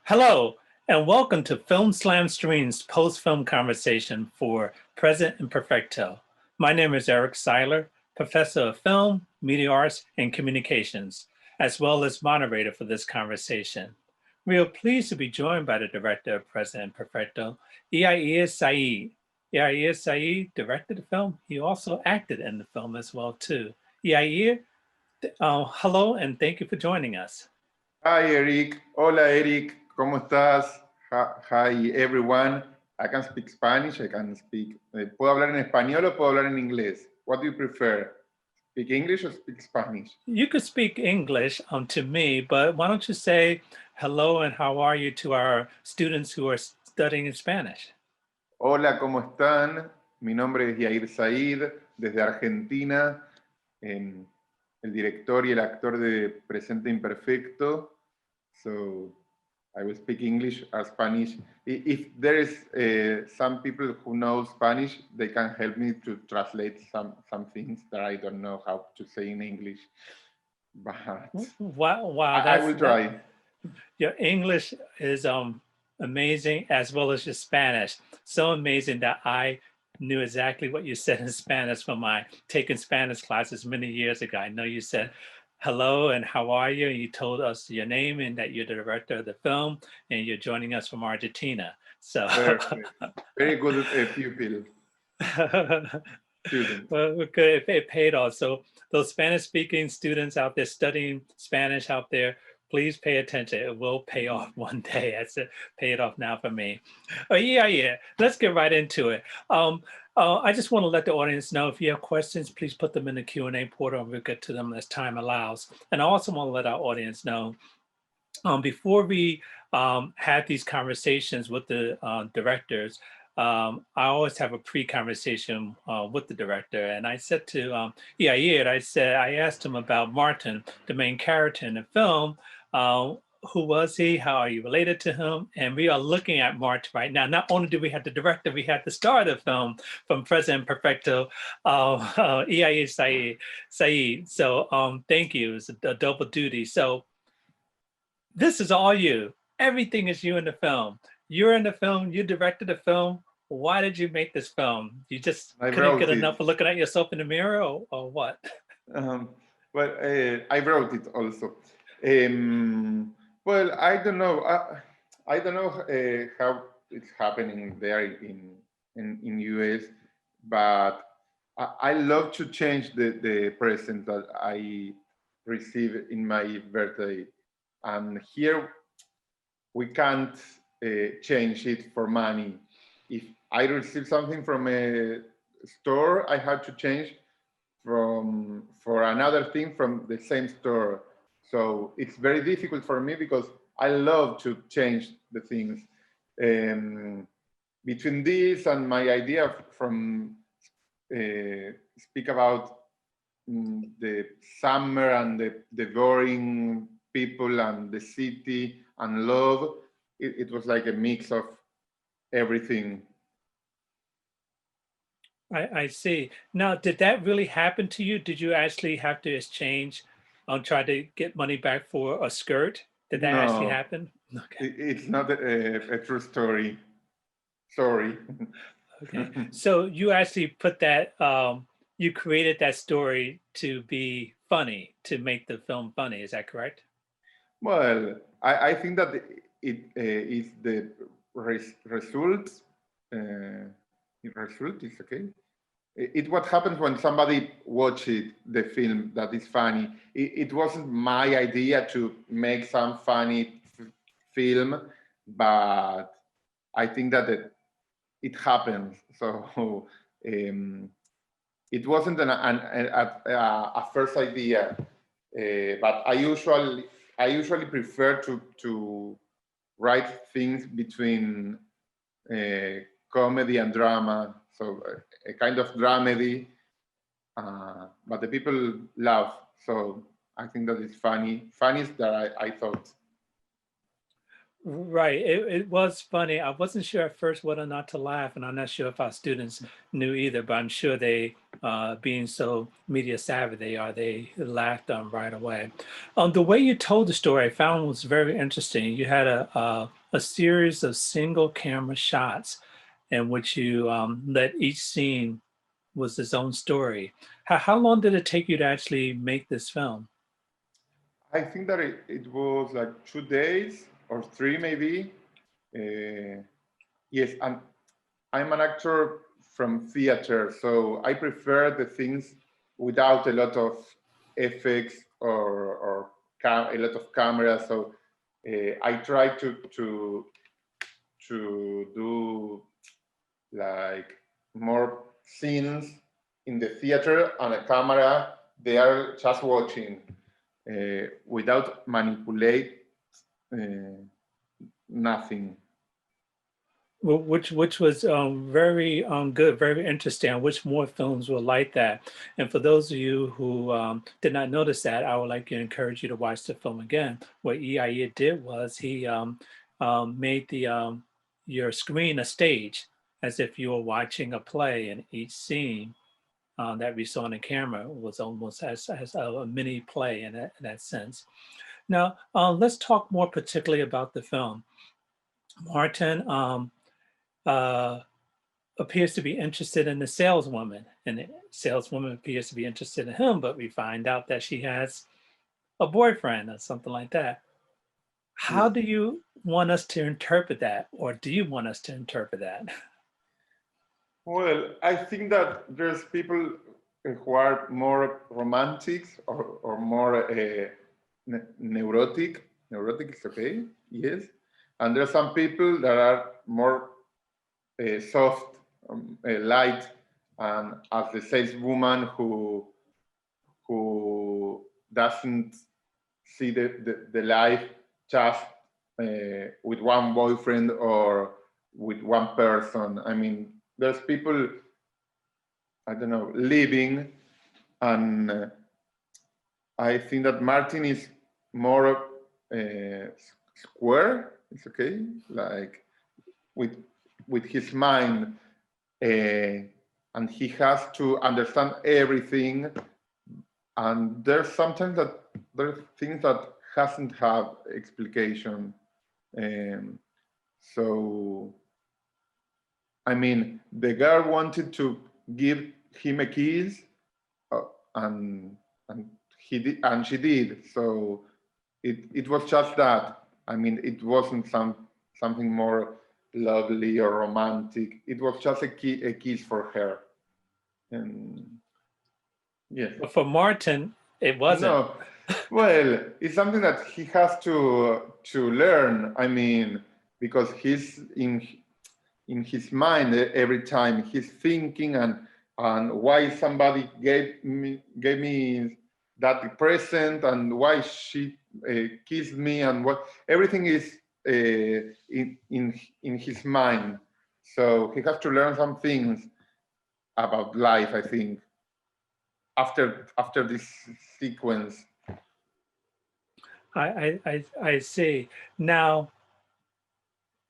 Hello, and welcome to Film Slam Stream's post-film conversation for Present Imperfecto. My name is Iair Said, Professor of Film, Media Arts, and Communications, as well as moderator for this conversation. We are pleased to be joined by the director of Present Imperfecto, Iair Said. Iair Said directed the film. He also acted in the film as well, too. Iair, hello, and thank you for joining us. Hi, Eric. Hola, Eric. ¿Cómo estás? Hi, everyone. I can speak Spanish. I can speak. ¿Puedo hablar en español o puedo hablar en inglés? What do you prefer? Speak English or speak Spanish? You could speak English to me, but why don't you say hello and how are you to our students who are studying in Spanish? Hola, ¿cómo están? Mi nombre es Iair Said, desde Argentina, el director y el actor de Presente Imperfecto. So I will speak English or Spanish. If there is some people who know Spanish, they can help me to translate some things that I don't know how to say in English. But wow, I will try. Your English is amazing, as well as your Spanish. So amazing that I knew exactly what you said in Spanish from my taking Spanish classes many years ago. I know you said hello and how are you? And you told us your name and that you're the director of the film and you're joining us from Argentina. So very good pupil. Student. Well, good. It paid off. So those Spanish-speaking students out there studying Spanish out there, please pay attention. It will pay off one day. That's it. Pay it off now for me. Oh, yeah. Let's get right into it. I just want to let the audience know if you have questions, please put them in the Q&A portal and we'll get to them as time allows. And I also want to let our audience know before we have these conversations with the directors, I always have a pre-conversation with the director. And I said to Iair, I asked him about Martin, the main character in the film. Who was he? How are you related to him? And we are looking at Martin right now. Not only do we have the director, we have the star of the film from Present Imperfecto, Iair Said. So thank you. It's a double duty. So this is all you. Everything is you in the film. You're in the film. You directed the film. Why did you make this film? You just couldn't get enough of looking at yourself in the mirror, or what? Well, I wrote it also. Well, I don't know. I don't know how it's happening there in US, but I love to change the present that I receive in my birthday. And here we can't change it for money. If I receive something from a store, I have to change for another thing from the same store. So it's very difficult for me because I love to change the things. Between this and my idea from speak about the summer and the boring people and the city and love, it was like a mix of everything. I see. Now, did that really happen to you? Did you actually have to exchange, try to get money back for a skirt? Did that actually happen? Okay. It's not a true story. Sorry. Okay. So you actually put that, you created that story to be funny, to make the film funny. Is that correct? Well, I think that it is the result. Result is okay. It's what happens when somebody watches the film that is funny. It wasn't my idea to make some funny film, but I think that it happens. So it wasn't a first idea, but I usually prefer to write things between comedy and drama, so a kind of dramedy, but the people laugh, so I think that it's funny. Funniest that I thought. Right. It was funny. I wasn't sure at first whether or not to laugh, and I'm not sure if our students knew either, but I'm sure they, being so media savvy they are, they laughed right away. The way you told the story, I found was very interesting. You had a series of single camera shots in which you let each scene was its own story. How long did it take you to actually make this film? I think that it was like 2 days or three maybe. Uh, yes, and I'm an actor from theater, so I prefer the things without a lot of effects or a lot of cameras. So I try to do like more scenes in the theater and a camera. They are just watching without manipulate uh, nothing. Which was very good, very interesting. I wish more films were like that. And for those of you who did not notice that, I would like to encourage you to watch the film again. What Iair did was he made the your screen a stage, as if you were watching a play, and each scene that we saw on the camera was almost as a mini play in that sense. Now, let's talk more particularly about the film. Martin uh, appears to be interested in the saleswoman, and the saleswoman appears to be interested in him, but we find out that she has a boyfriend or something like that. How Yes. do you want us to interpret that, or do you want us to interpret that? Well, I think that there's people who are more romantic or more neurotic. Neurotic is okay, yes. And there's some people that are more soft, light, and as the saleswoman who doesn't see the life just with one boyfriend or with one person. I mean, there's people, I don't know, living, and I think that Martin is more square. It's okay, like with with his mind, and he has to understand everything. And there's sometimes that there's things that hasn't have explication. Um, so I mean, the girl wanted to give him a kiss, uh, and and he did, and she did. So it was just that. I mean, it wasn't something more lovely or romantic. It was just a kiss for her. And yes, But for Martin, it wasn't. no. Well, it's something that he has to learn. I mean, because he's in his mind every time he's thinking and why somebody gave me that present and why she kissed me and what everything is in his mind. So he has to learn some things about life, I think, after this sequence. I see. Now,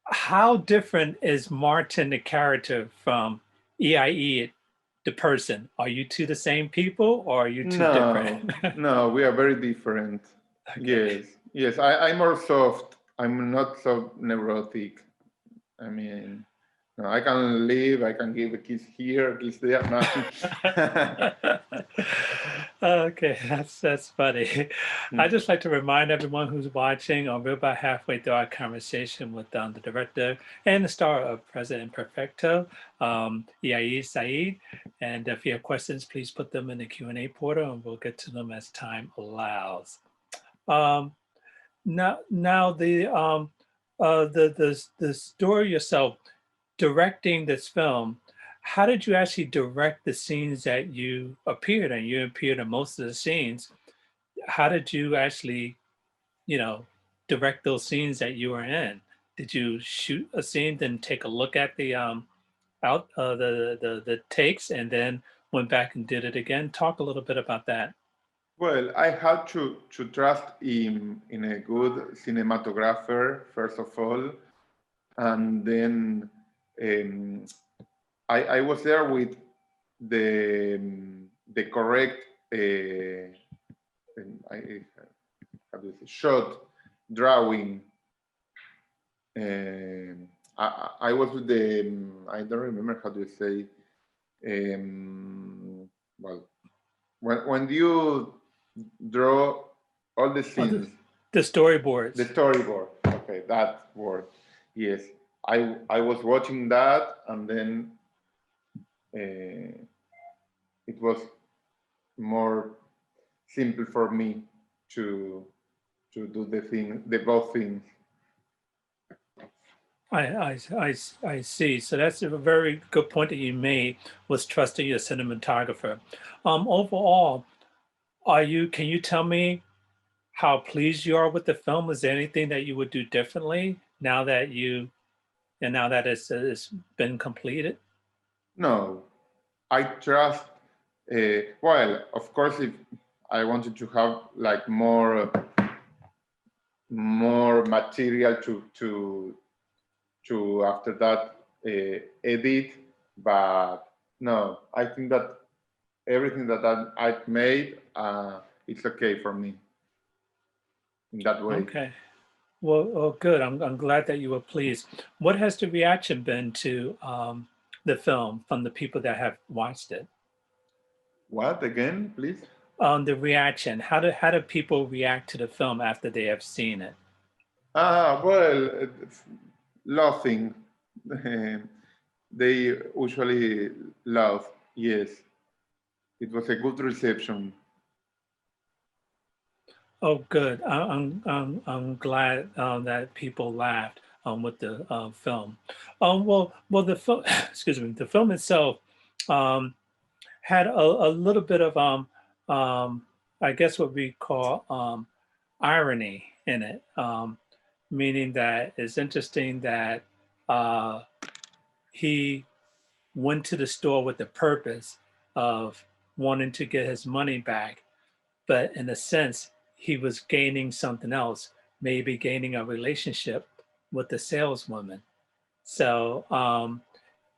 how different is Martin the character from EIE the person? Are you two the same people, or are you two different? No, no, we are very different. Okay. Yes, yes. I'm more soft. I'm not so neurotic. I mean, no, I can live. I can give a kiss here, a kiss there. Nothing. Okay, that's funny. I just like to remind everyone who's watching, we're about halfway through our conversation with the director and the star of President Perfecto, Iair Said. And if you have questions, please put them in the Q&A portal, and we'll get to them as time allows. Um, now the story yourself, directing this film, how did you actually direct the scenes that you appeared in? You appeared in most of the scenes. How did you actually, you know, direct those scenes that you were in? Did you shoot a scene, then take a look at the the takes, and then went back and did it again? Talk a little bit about that. Well, I had to trust in a good cinematographer first of all, and then um, I was there with the correct I, how do you say, shot drawing. I was with the I don't remember how do you say well when you draw all the Oh, scenes, the storyboards. the storyboard. Okay, that word. Yes, I was watching that, and then uh, it was more simple for me to do the both things. I see. So that's a very good point that you made, was trusting your cinematographer. Overall, can you tell me how pleased you are with the film? Is there anything that you would do differently now that it's been completed? No, I trust. Well, of course, if I wanted to have like more material to after that edit, but no, I think that everything that I've made, it's okay for me in that way. Okay. Well, good. I'm glad that you were pleased. What has the reaction been to the film from the people that have watched it? What again, please? The reaction. How do people react to the film after they have seen it? Well, laughing. They usually laugh. Yes, it was a good reception. Oh, good. I'm glad that people laughed with the film. Well, the film, excuse me, the film itself um, had a little bit of I guess what we call irony in it, meaning that it's interesting that uh, he went to the store with the purpose of wanting to get his money back, but in a sense, he was gaining something else, maybe gaining a relationship with the saleswoman. So,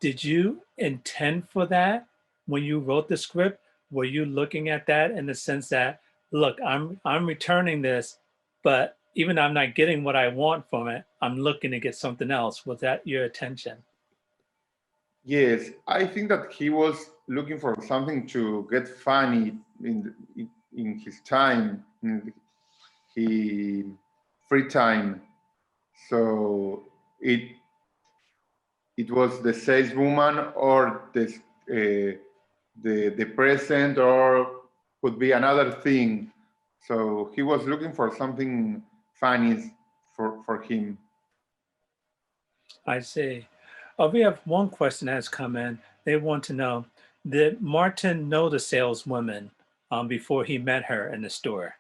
did you intend for that when you wrote the script? Were you looking at that in the sense that, look, I'm returning this, but even though I'm not getting what I want from it, I'm looking to get something else. Was that your attention? Yes, I think that he was looking for something to get funny in his time, in his free time. So it was the saleswoman or the present, or could be another thing. So he was looking for something funny for him. I see. We have one question that has come in. They want to know, did Martin know the saleswoman before he met her in the store?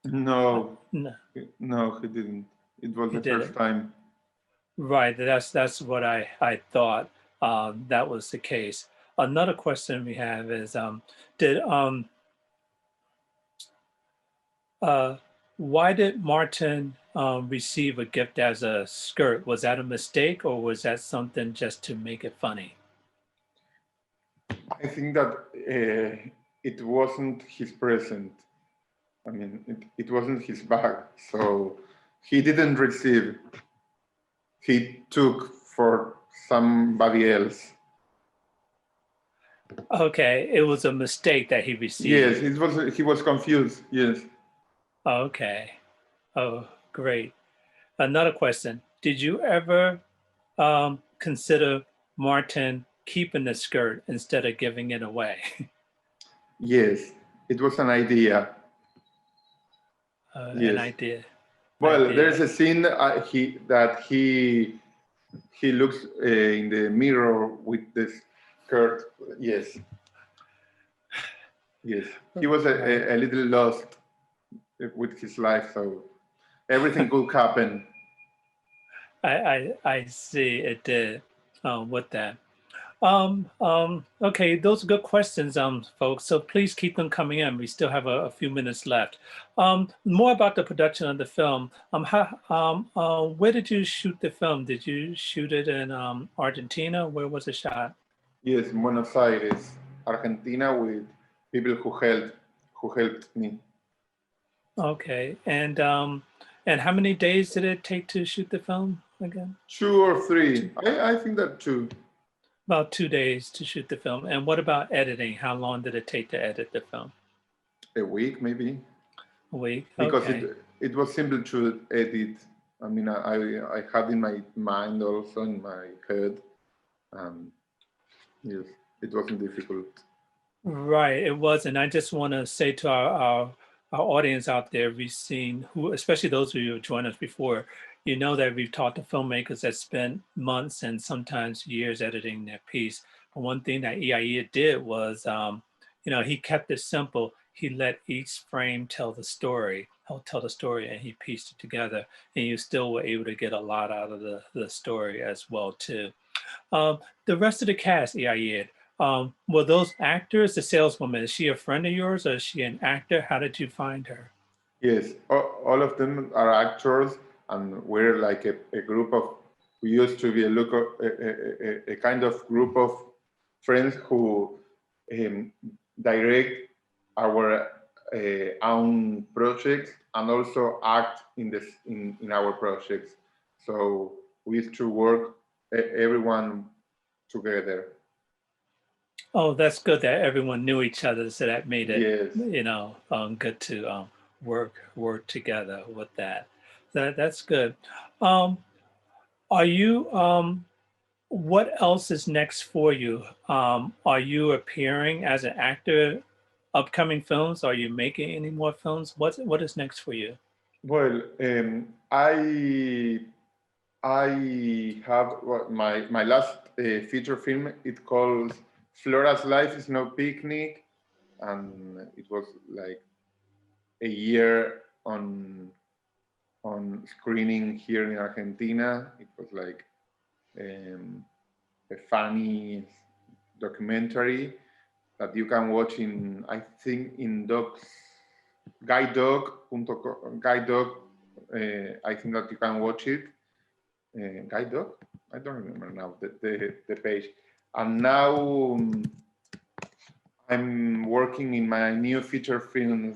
No, No, no, he didn't. It was he the first didn't. time. Right, that's what I thought that was the case. Another question we have is, did uh, why did Martin receive a gift as a skirt? Was that a mistake, or was that something just to make it funny? I think that it wasn't his present. I mean, it wasn't his bag. So he didn't receive. He took for somebody else. Okay, it was a mistake that he Yes, received. it was. He was confused. Yes. Okay. Oh, great. Another question. Did you ever consider Martin keeping the skirt instead of giving it away? Yes, it was an idea. And Yes. I did. I Well, there's did. a scene he looks in the mirror with this skirt. Yes, yes. He was Right. a little lost with his life, so everything could happen. I see it did with that. Okay, those are good questions, folks. So please keep them coming in. We still have a few minutes left. More about the production of the film. Where did you shoot the film? Did you shoot it in Argentina? Where was it shot? Yes, Buenos Aires, Argentina, with people who helped me. Okay, and how many days did it take to shoot the film again? 2 or 3. I think that 2. About 2 days to shoot the film. And what about editing? How long did it take to edit the film? A week maybe, A week. because Okay. it was simple to edit. I mean, I had in my mind, also in my head. Yes, it wasn't difficult. Right, it was, and I just want to say to our audience out there, we've seen who, especially those of you who joined us before, you know that we've talked to filmmakers that spent months and sometimes years editing their piece. But one thing that Iair did was, he kept it simple. He let each frame tell the story, help tell the story, and he pieced it together. And you still were able to get a lot out of the story as well too. Um, the rest of the cast, Iair, were those actors, the saleswoman, is she a friend of yours or is she an actor? How did you find her? Yes, all of them are actors, and we're like a group of. We used to be a kind of group of friends who um, direct our own projects and also act in our projects. So we used to work everyone together. Oh, that's good that everyone knew each other, so that made it, Yes. good to work together with that. That's good. Um, are you what else is next for you? Are you appearing as an actor, upcoming films? Are you making any more films? What is next for you? Well, I have my last feature film. It calls Flora's Life is No Picnic, and it was like a year on screening here in Argentina. It was like um, a funny documentary that you can watch in, I think, in docs guide dog. I think that you can watch it. Guide dog. I don't remember now the page. And now I'm working in my new feature film,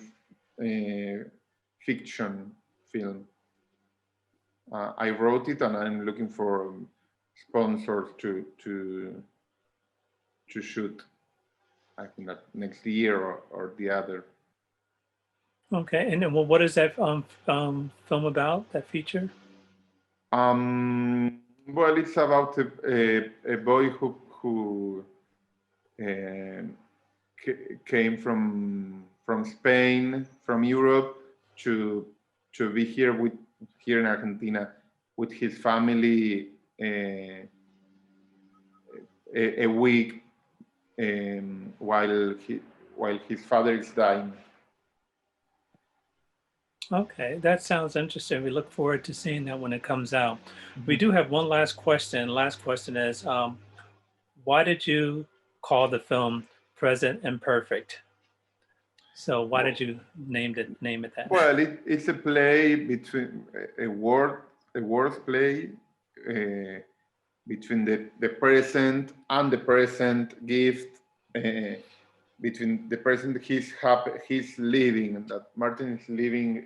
fiction film. I wrote it, and I'm looking for sponsors to shoot. I think that next year or the other. Okay, and then what is that film about? That feature? Well, it's about a boy who came from Spain, from Europe, to be here in Argentina with his family a week, while his father is dying. Okay, that sounds interesting. We look forward to seeing that when it comes out. We do have one last question. Last question is, why did you call the film Present Imperfect? So why did you name it that? Well, it's a play between a word play between the present and the present gift, between the present he's living, that Martin is living,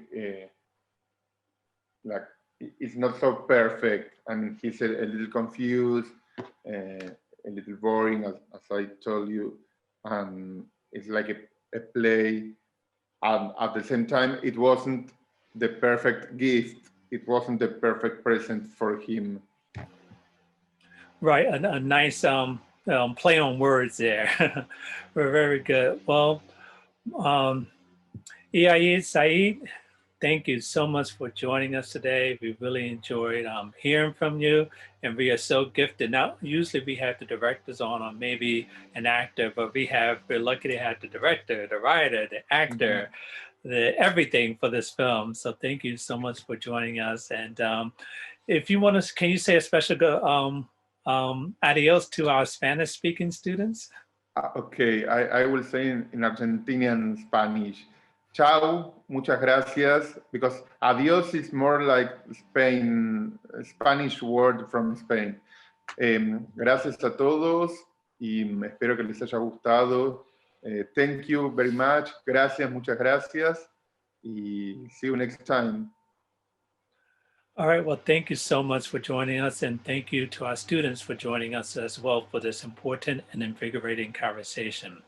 like it's not so perfect. I mean, he's a little confused, a little boring, as I told you, and it's like a play. And at the same time, it wasn't the perfect gift. It wasn't the perfect present for him. Right, a nice play on words there. We're very good. Well, Iair Said, thank you so much for joining us today. We really enjoyed hearing from you, and we are so gifted. Now, usually we have the directors on, or maybe an actor, but we're lucky to have the director, the writer, the actor, the everything for this film. So thank you so much for joining us. And if you want to, can you say a special Adios to our Spanish speaking students. Okay, I will say in Argentinian Spanish. Ciao, muchas gracias, because adios is more like Spanish word from Spain. Gracias a todos y espero que les haya gustado. Thank you very much. Gracias, muchas gracias. Y see you next time. All right, well, thank you so much for joining us, and thank you to our students for joining us as well for this important and invigorating conversation.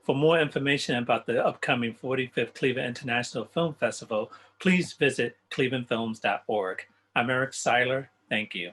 For more information about the upcoming 45th Cleveland International Film Festival, please visit clevelandfilms.org. I'm Eric Siler. Thank you.